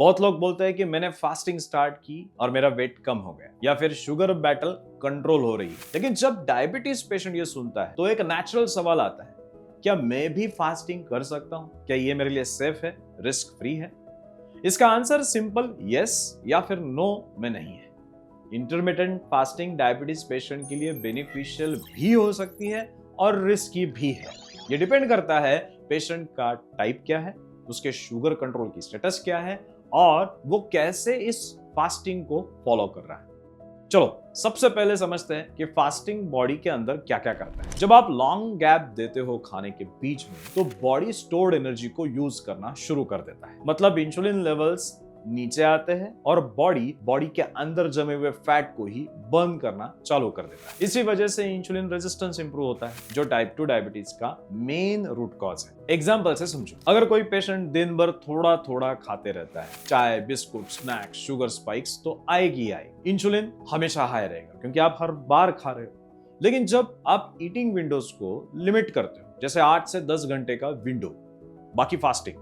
बहुत लोग बोलते हैं कि मैंने फास्टिंग स्टार्ट की और मेरा वेट कम हो गया, या फिर शुगर बैटल कंट्रोल हो रही है। लेकिन जब डायबिटीज पेशेंट ये सुनता है तो एक नेचुरल सवाल आता है, क्या मैं भी फास्टिंग कर सकता हूं? क्या ये मेरे लिए सेफ है, रिस्क फ्री है? इसका आंसर सिंपल यस या फिर नो में नहीं है। इंटरमिटेंट फास्टिंग डायबिटीज पेशेंट के लिए बेनिफिशियल भी हो सकती है और रिस्की भी है। ये डिपेंड करता है पेशेंट का टाइप क्या है, उसके शुगर कंट्रोल की स्टेटस क्या है और वो कैसे इस फास्टिंग को फॉलो कर रहा है। चलो सबसे पहले समझते हैं कि फास्टिंग बॉडी के अंदर क्या क्या करता है। जब आप लॉन्ग गैप देते हो खाने के बीच में तो बॉडी स्टोर्ड एनर्जी को यूज करना शुरू कर देता है। मतलब इंसुलिन लेवल्स नीचे आते हैं और बॉडी के अंदर जमे हुए फैट को ही बर्न करना चालू कर देता है। इसी वजह से इंसुलिन रेजिस्टेंस इंप्रूव होता है, जो टाइप 2 डायबिटीज का मेन रूट कॉज है। एग्जांपल से समझो, अगर कोई पेशेंट दिन भर थोड़ा थोड़ा खाते रहता है, चाय, बिस्कुट, स्नैक्स, शुगर स्पाइक्स, तो आएगी इंसुलिन हमेशा हाई रहेगा क्योंकि आप हर बार खा रहे हो। लेकिन जब आप ईटिंग विंडोज को लिमिट करते हो, जैसे 8 से 10 घंटे का विंडो, बाकी फास्टिंग,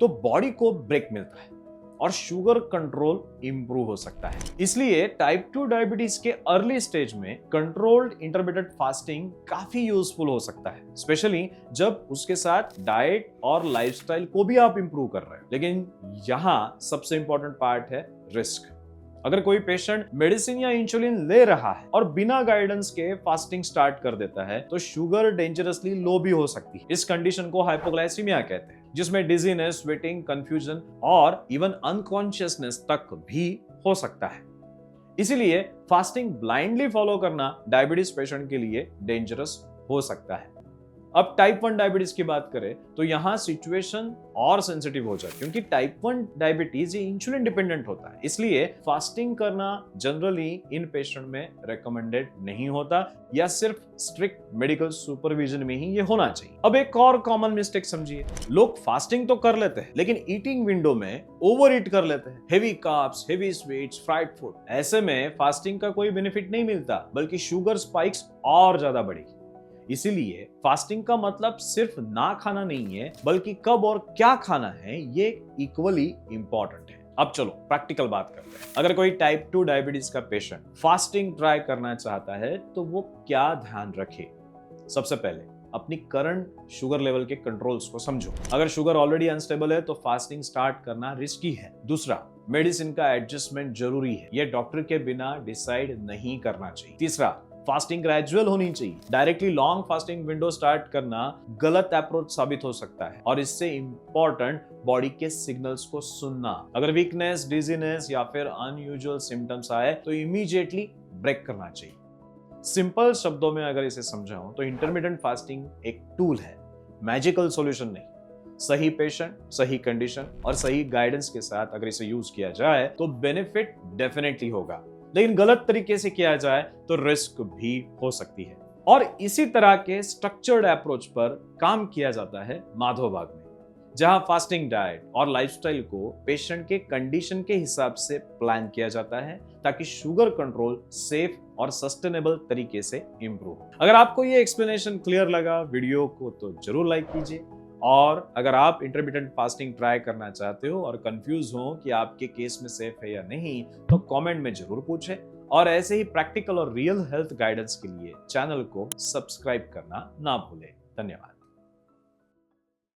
तो बॉडी को ब्रेक मिलता है और शुगर कंट्रोल इंप्रूव हो सकता है। इसलिए टाइप 2 डायबिटीज के अर्ली स्टेज में कंट्रोल्ड इंटरमिटेंट फास्टिंग काफी यूजफुल हो सकता है, स्पेशली जब उसके साथ डाइट और लाइफस्टाइल को भी आप इंप्रूव कर रहे हो। लेकिन यहाँ सबसे इंपॉर्टेंट पार्ट है रिस्क। अगर कोई पेशेंट मेडिसिन या इंसुलिन ले रहा है और बिना गाइडेंस के फास्टिंग स्टार्ट कर देता है तो शुगर डेंजरसली लो भी हो सकती है। इस कंडीशन को हाइपोग्लाइसीमिया कहते हैं, जिसमें डिजीनेस, स्वेटिंग, कंफ्यूजन और इवन अनकॉन्शियसनेस तक भी हो सकता है। इसीलिए फास्टिंग ब्लाइंडली फॉलो करना डायबिटीज पेशेंट के लिए डेंजरस हो सकता है। अब टाइप 1 डायबिटीज की बात करें तो यहां सिचुएशन और सेंसिटिव हो जाए, क्योंकि टाइप 1 डायबिटीज ये इंसुलिन डिपेंडेंट होता है। इसलिए फास्टिंग करना जनरली इन पेशेंट में रेकमेंडेड नहीं होता, या सिर्फ स्ट्रिक्ट मेडिकल सुपरविजन में ही ये होना चाहिए। अब एक और कॉमन मिस्टेक समझिए, लोग फास्टिंग तो कर लेते हैं लेकिन ईटिंग विंडो में ओवर ईट कर लेते हैं, heavy carbs, heavy sweets, fried food. ऐसे में फास्टिंग का कोई बेनिफिट नहीं मिलता, बल्कि शुगर स्पाइक्स और ज्यादा बढ़ेगी। इसीलिए फास्टिंग का मतलब सिर्फ ना खाना नहीं है, बल्कि कब और क्या खाना है ये इक्वली इंपॉर्टेंट है। अब चलो प्रैक्टिकल बात करते हैं। अगर कोई टाइप 2 डायबिटीज का पेशेंट फास्टिंग ट्राई करना चाहता है तो वो क्या ध्यान रखे? सबसे पहले अपनी करंट शुगर लेवल के कंट्रोल्स को समझो। अगर शुगर ऑलरेडी अनस्टेबल है तो फास्टिंग स्टार्ट करना रिस्की है। दूसरा, मेडिसिन का एडजस्टमेंट जरूरी है, यह डॉक्टर के बिना डिसाइड नहीं करना चाहिए। तीसरा, फास्टिंग ग्रेजुअल होनी चाहिए। Directly long fasting window start करना गलत अप्रोच साबित हो सकता है, और इससे इंपॉर्टेंट बॉडी के सिग्नल्स को सुनना। अगर वीकनेस, डिजीनेस या फिर अनयूजुअल सिम्टम्स आए तो इमीडिएटली ब्रेक करना चाहिए। सिंपल शब्दों में अगर इसे समझाऊं तो इंटरमिटेंट फास्टिंग एक टूल है, मैजिकल सॉल्यूशन नहीं। सही पेशेंट, सही कंडीशन और सही गाइडेंस के साथ अगर इसे यूज किया जाए तो बेनिफिट डेफिनेटली होगा, लेकिन गलत तरीके से किया जाए तो रिस्क भी हो सकती है। और इसी तरह के स्ट्रक्चर्ड अप्रोच पर काम किया जाता है माधोबाग में, जहां फास्टिंग डाइट और लाइफस्टाइल को पेशेंट के कंडीशन के हिसाब से प्लान किया जाता है, ताकि शुगर कंट्रोल सेफ और सस्टेनेबल तरीके से इंप्रूव हो। अगर आपको ये एक्सप्लेनेशन क्लियर लगा वीडियो को तो जरूर लाइक कीजिए, और अगर आप इंटरमिटेंट फास्टिंग ट्राई करना चाहते हो और कंफ्यूज हो कि आपके केस में सेफ है या नहीं, तो कमेंट में जरूर पूछें। और ऐसे ही प्रैक्टिकल और रियल हेल्थ गाइडेंस के लिए चैनल को सब्सक्राइब करना ना भूलें। धन्यवाद।